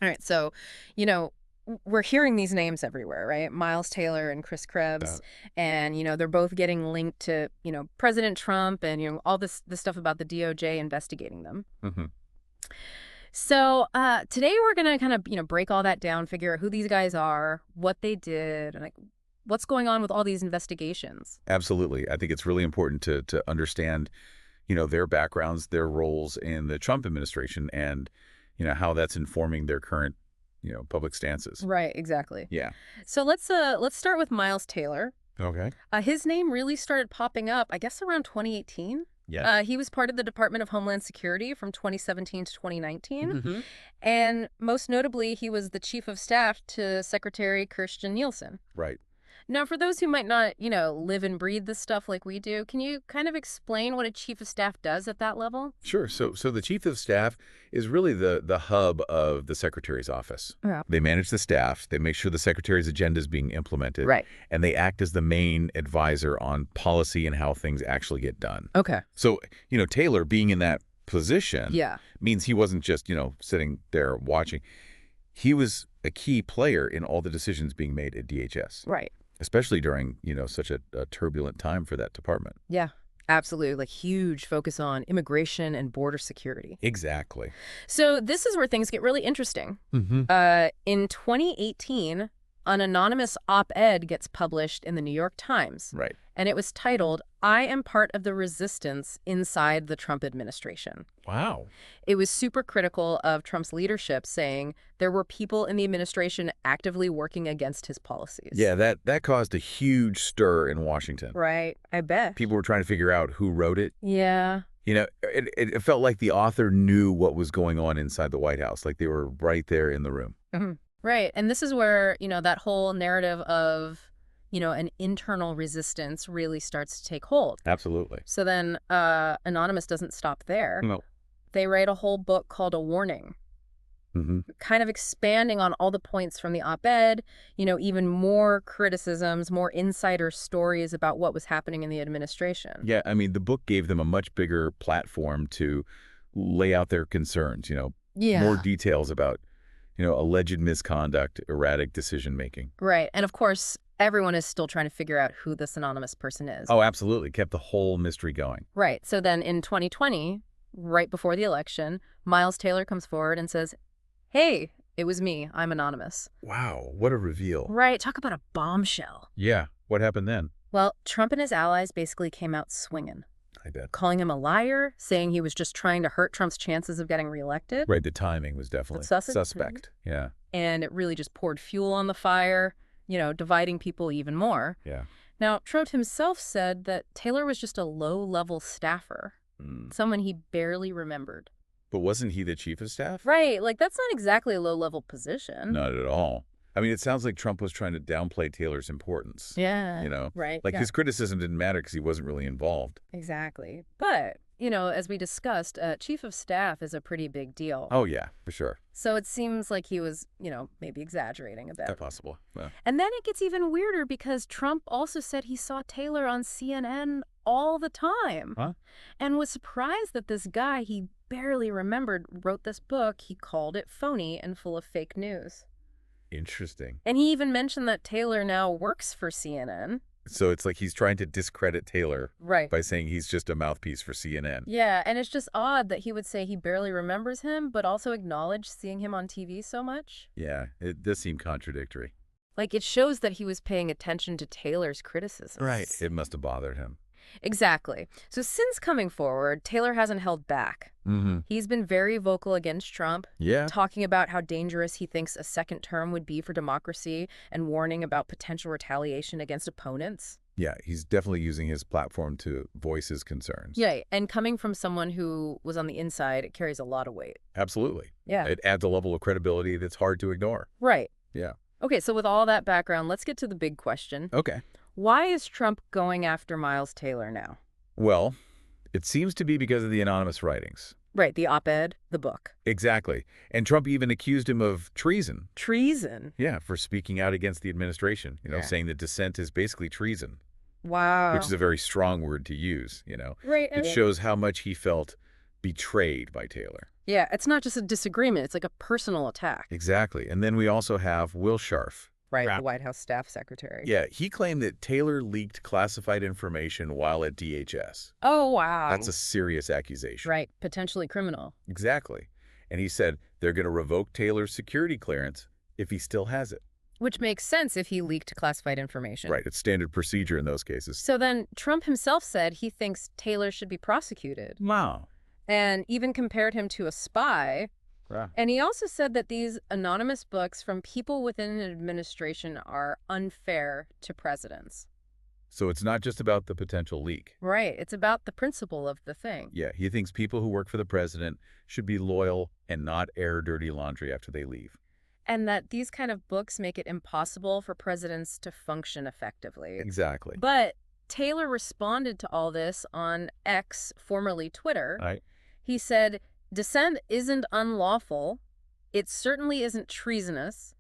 All right, so, you know, we're hearing these names everywhere, right? Miles Taylor and Chris Uh, Krebs, and they're both getting linked to, President Trump and all this stuff about the DOJ investigating them. hmm So, today we're going to kind of, break all that down, figure out who these guys are, what they did, and like what's going on with all these investigations. Absolutely. I think it's really important to understand, their backgrounds, their roles in the Trump administration, and how that's informing their current, public stances. Right, exactly. Yeah. So let's start with Miles Taylor. Okay. His name really started popping up, I guess, around 2018. Yeah. He was part of the Department of Homeland Security from 2017 to 2019. hmm And most notably, he was the chief of staff to Secretary Kirstjen Nielsen. Right. Now, for those who might not, live and breathe this stuff like we do, can you kind of explain what a chief of staff does at that level? Sure. So the chief of staff is really the hub of the secretary's office. Yeah. They manage the staff, they make sure the secretary's agenda is being implemented, Right. and they act as the main advisor on policy and how things actually get done. Okay. So, Taylor being in that position Yeah. means he wasn't just, sitting there watching. He was a key player in all the decisions being made at DHS, Right. especially during, such a turbulent time for that department. Yeah. Absolutely. Like huge focus on immigration and border security. Exactly. So this is where things get really interesting. hmm In 2018, an anonymous op-ed gets published in the New York Times, Right. and it was titled, "I am part of the resistance inside the Trump administration." Wow. It was super critical of Trump's leadership, saying there were people in the administration actively working against his policies. Yeah, that caused a huge stir in Washington. Right. I bet. People were trying to figure out who wrote it. Yeah. It felt like the author knew what was going on inside the White House, like they were right there in the room. Mhm. Right. And this is where, that whole narrative of, an internal resistance really starts to take hold. Absolutely. So then Anonymous doesn't stop there. No. They write a whole book called A Warning, hmm kind of expanding on all the points from the op-ed, even more criticisms, more insider stories about what was happening in the administration. Yeah, I mean, the book gave them a much bigger platform to lay out their concerns, more Yeah. details about, alleged misconduct, erratic decision-making. Right. And of course, everyone is still trying to figure out who this anonymous person is. Oh, absolutely. Kept the whole mystery going. Right. So then in 2020, right before the election, Miles Taylor comes forward and says, "Hey, it was me. I'm anonymous." Wow, what a reveal. Right. Talk about a bombshell. Yeah, what happened then? Well, Trump and his allies basically came out swinging, I bet. calling him a liar, saying he was just trying to hurt Trump's chances of getting reelected. Right, the timing was definitely suspect. Yeah, And it really just poured fuel on the fire, dividing people even more. yeah. Now, Trump himself said that Taylor was just a low-level staffer, Mm. someone he barely remembered. But wasn't he the chief of staff? Right. Like, that's not exactly a low-level position. Not at all. I mean, it sounds like Trump was trying to downplay Taylor's importance. Yeah. Right. Like Yeah, his criticism didn't matter because he wasn't really involved. exactly. But, as we discussed, chief of staff is a pretty big deal. Oh, yeah, for sure. So it seems like he was, maybe exaggerating a bit. That's possible. Yeah. And then it gets even weirder because Trump also said he saw Taylor on CNN all the time Huh? and was surprised that this guy he barely remembered wrote this book. He called it phony and full of fake news. Interesting. And he even mentioned that Taylor now works for CNN. So it's like he's trying to discredit Taylor Right. by saying he's just a mouthpiece for CNN. Yeah, and it's just odd that he would say he barely remembers him, but also acknowledge seeing him on TV so much. Yeah, it does seem contradictory. Like, it shows that he was paying attention to Taylor's criticisms. It must have bothered him. Exactly. So since coming forward, Taylor hasn't held back. Mm-hmm. He's been very vocal against Trump, Yeah. talking about how dangerous he thinks a second term would be for democracy and warning about potential retaliation against opponents. Yeah, he's definitely using his platform to voice his concerns. Yeah, and coming from someone who was on the inside, it carries a lot of weight. Absolutely. Yeah. It adds a level of credibility that's hard to ignore. Right. Yeah. Okay, so with all that background, let's get to the big question. Okay. Why is Trump going after Miles Taylor now? Well, it seems to be because of the anonymous writings. Right, the op-ed, the book. Exactly. And Trump even accused him of treason. Treason. Yeah, for speaking out against the administration, Yeah. saying that dissent is basically treason, Wow. which is a very strong word to use, Right. It shows how much he felt betrayed by Taylor. Yeah, it's not just a disagreement. It's like a personal attack. Exactly. And then we also have Will Scharf. Right, the White House staff secretary. Yeah, he claimed that Taylor leaked classified information while at DHS. Oh, wow. That's a serious accusation. Right, potentially criminal. Exactly. And he said they're going to revoke Taylor's security clearance if he still has it. Which makes sense if he leaked classified information. Right, it's standard procedure in those cases. So then Trump himself said he thinks Taylor should be prosecuted. Wow. And even compared him to a spy. Wow. And he also said that these anonymous books from people within an administration are unfair to presidents. So it's not just about the potential leak. Right. It's about the principle of the thing. Yeah, he thinks people who work for the president should be loyal and not air dirty laundry after they leave. And that these kind of books make it impossible for presidents to function effectively. Exactly. But Taylor responded to all this on X, formerly Twitter. Right. He said, "Dissent isn't unlawful. It certainly isn't treasonous.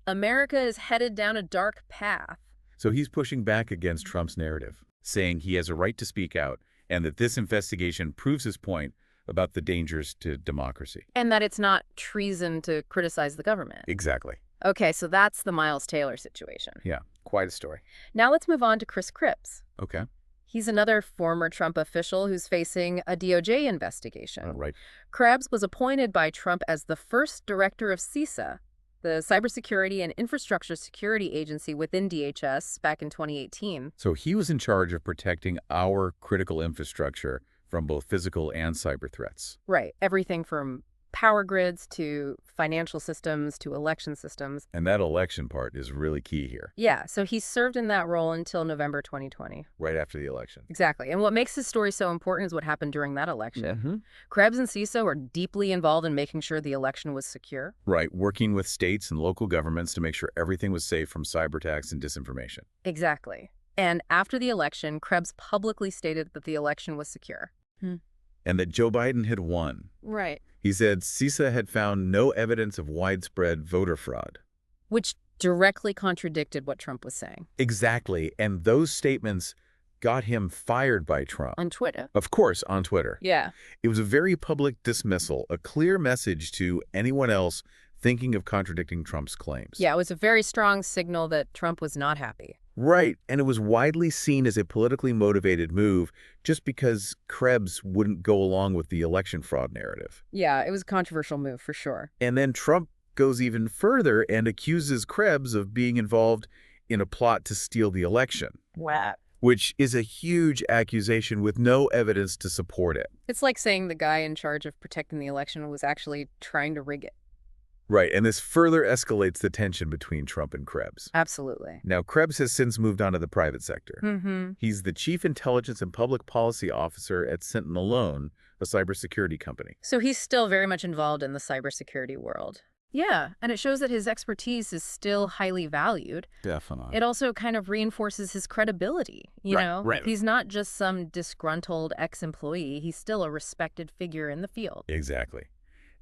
America is headed down a dark path." So he's pushing back against Trump's narrative, saying he has a right to speak out and that this investigation proves his point about the dangers to democracy. And that it's not treason to criticize the government. Exactly. Okay, so that's the Miles Taylor situation. Yeah, quite a story. Now let's move on to Chris Krebs. Okay. He's another former Trump official who's facing a DOJ investigation. Right. Krebs was appointed by Trump as the first director of CISA, the Cybersecurity and Infrastructure Security Agency within DHS, back in 2018. So he was in charge of protecting our critical infrastructure from both physical and cyber threats. Right. Everything from power grids to financial systems to election systems. And that election part is really key here, Yeah, so he served in that role until November 2020. right after the election. Exactly. And what makes his story so important is what happened during that election. Krebs and CISA were deeply involved in making sure the election was secure. Right, working with states and local governments to make sure everything was safe from cyber attacks and disinformation. Exactly. And after the election, Krebs publicly stated that the election was secure. And that Joe Biden had won. Right. He said CISA had found no evidence of widespread voter fraud. Which directly contradicted what Trump was saying. Exactly, and those statements got him fired by Trump. On Twitter. Of course, on Twitter. Yeah. It was a very public dismissal, a clear message to anyone else thinking of contradicting Trump's claims. Yeah, it was a very strong signal that Trump was not happy. Right, and it was widely seen as a politically motivated move just because Krebs wouldn't go along with the election fraud narrative. Yeah, it was a controversial move for sure. And then Trump goes even further and accuses Krebs of being involved in a plot to steal the election. Wow. Which is a huge accusation with no evidence to support it. It's like saying the guy in charge of protecting the election was actually trying to rig it. Right, and this further escalates the tension between Trump and Krebs. Absolutely. Now, Krebs has since moved on to the private sector. Mm-hmm. He's the Chief Intelligence and Public Policy Officer at Sentinel, a cybersecurity company. So he's still very much involved in the cybersecurity world. Yeah, and it shows that his expertise is still highly valued. Definitely. It also kind of reinforces his credibility, you know? Right. He's not just some disgruntled ex-employee. He's still a respected figure in the field. Exactly.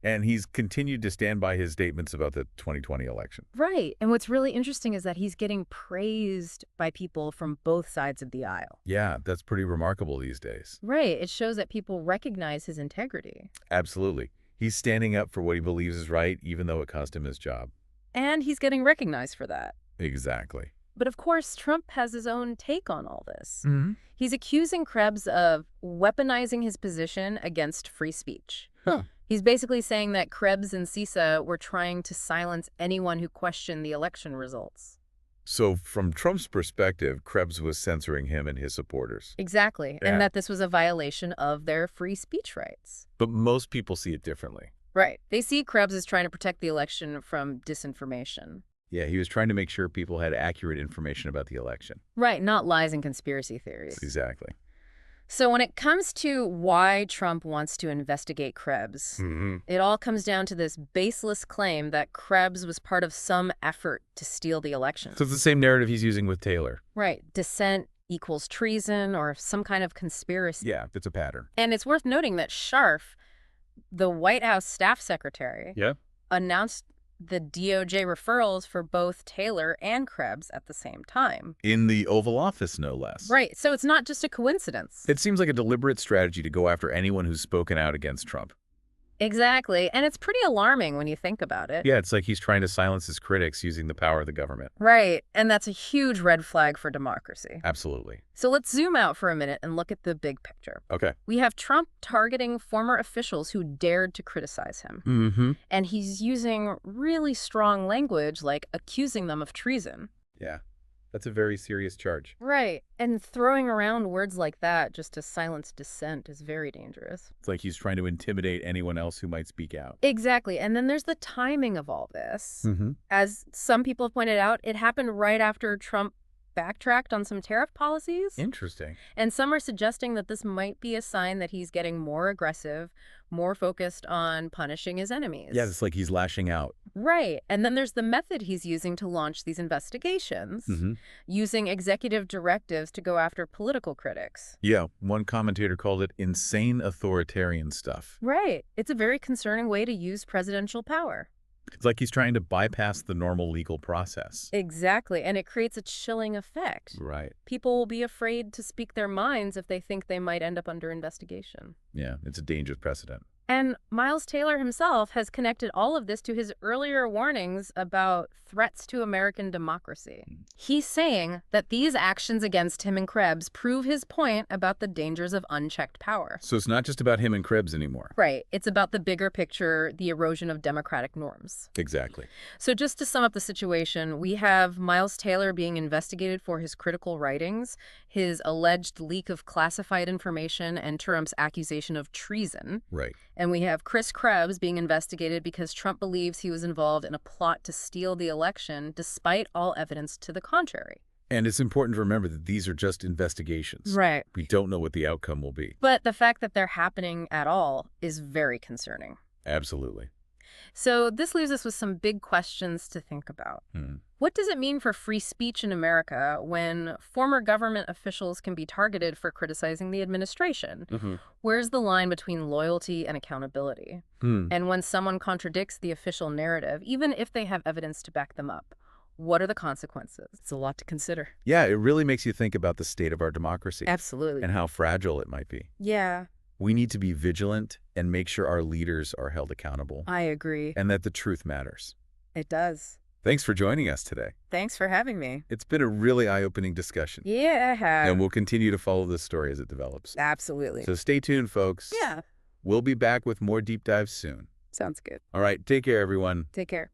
And he's continued to stand by his statements about the 2020 election. Right. And what's really interesting is that he's getting praised by people from both sides of the aisle. Yeah, that's pretty remarkable these days. Right. It shows that people recognize his integrity. Absolutely. He's standing up for what he believes is right, even though it cost him his job. And he's getting recognized for that. Exactly. But of course, Trump has his own take on all this. Mm-hmm. He's accusing Krebs of weaponizing his position against free speech. Huh. He's basically saying that Krebs and CISA were trying to silence anyone who questioned the election results. So from Trump's perspective, Krebs was censoring him and his supporters. Exactly. Yeah. And that this was a violation of their free speech rights. But most people see it differently. Right. They see Krebs as trying to protect the election from disinformation. Yeah, he was trying to make sure people had accurate information about the election. Right, not lies and conspiracy theories. Exactly. So when it comes to why Trump wants to investigate Krebs, it all comes down to this baseless claim that Krebs was part of some effort to steal the election. So it's the same narrative he's using with Taylor. Right. Dissent equals treason or some kind of conspiracy. Yeah, it's a pattern. And it's worth noting that Scharf, the White House staff secretary, Yeah. announced the DOJ referrals for both Taylor and Krebs at the same time. In the Oval Office, no less. Right, so it's not just a coincidence. It seems like a deliberate strategy to go after anyone who's spoken out against Trump. Exactly, and it's pretty alarming when you think about it. Yeah, it's like he's trying to silence his critics using the power of the government. Right, and that's a huge red flag for democracy. Absolutely. So let's zoom out for a minute and look at the big picture. Okay. We have Trump targeting former officials who dared to criticize him. Mm-hmm. And he's using really strong language, like accusing them of treason. Yeah, that's a very serious charge. Right, and throwing around words like that just to silence dissent is very dangerous. It's like he's trying to intimidate anyone else who might speak out. Exactly, and then there's the timing of all this. Mm-hmm. As some people have pointed out, it happened right after Trump backtracked on some tariff policies. Interesting. And some are suggesting that this might be a sign that he's getting more aggressive, more focused on punishing his enemies. Yeah, it's like he's lashing out. Right. And then there's the method he's using to launch these investigations, using executive directives to go after political critics. Yeah, one commentator called it insane authoritarian stuff. Right. It's a very concerning way to use presidential power. It's like he's trying to bypass the normal legal process. Exactly. And it creates a chilling effect. Right. People will be afraid to speak their minds if they think they might end up under investigation. Yeah, it's a dangerous precedent. And Miles Taylor himself has connected all of this to his earlier warnings about threats to American democracy. He's saying that these actions against him and Krebs prove his point about the dangers of unchecked power. So it's not just about him and Krebs anymore. Right. It's about the bigger picture, the erosion of democratic norms. Exactly. So just to sum up the situation, we have Miles Taylor being investigated for his critical writings, his alleged leak of classified information, and Trump's accusation of treason. Right. And we have Chris Krebs being investigated because Trump believes he was involved in a plot to steal the election, despite all evidence to the contrary. And it's important to remember that these are just investigations. Right. We don't know what the outcome will be. But the fact that they're happening at all is very concerning. Absolutely. So this leaves us with some big questions to think about. What does it mean for free speech in America when former government officials can be targeted for criticizing the administration? Where's the line between loyalty and accountability? And when someone contradicts the official narrative, even if they have evidence to back them up, what are the consequences? It's a lot to consider. Yeah, it really makes you think about the state of our democracy. Absolutely. And how fragile it might be. Yeah. We need to be vigilant and make sure our leaders are held accountable. I agree. And that the truth matters. It does. Thanks for joining us today. Thanks for having me. It's been a really eye-opening discussion. Yeah, I have. And we'll continue to follow this story as it develops. Absolutely. So stay tuned, folks. Yeah. We'll be back with more deep dives soon. Sounds good. All right, take care, everyone. Take care.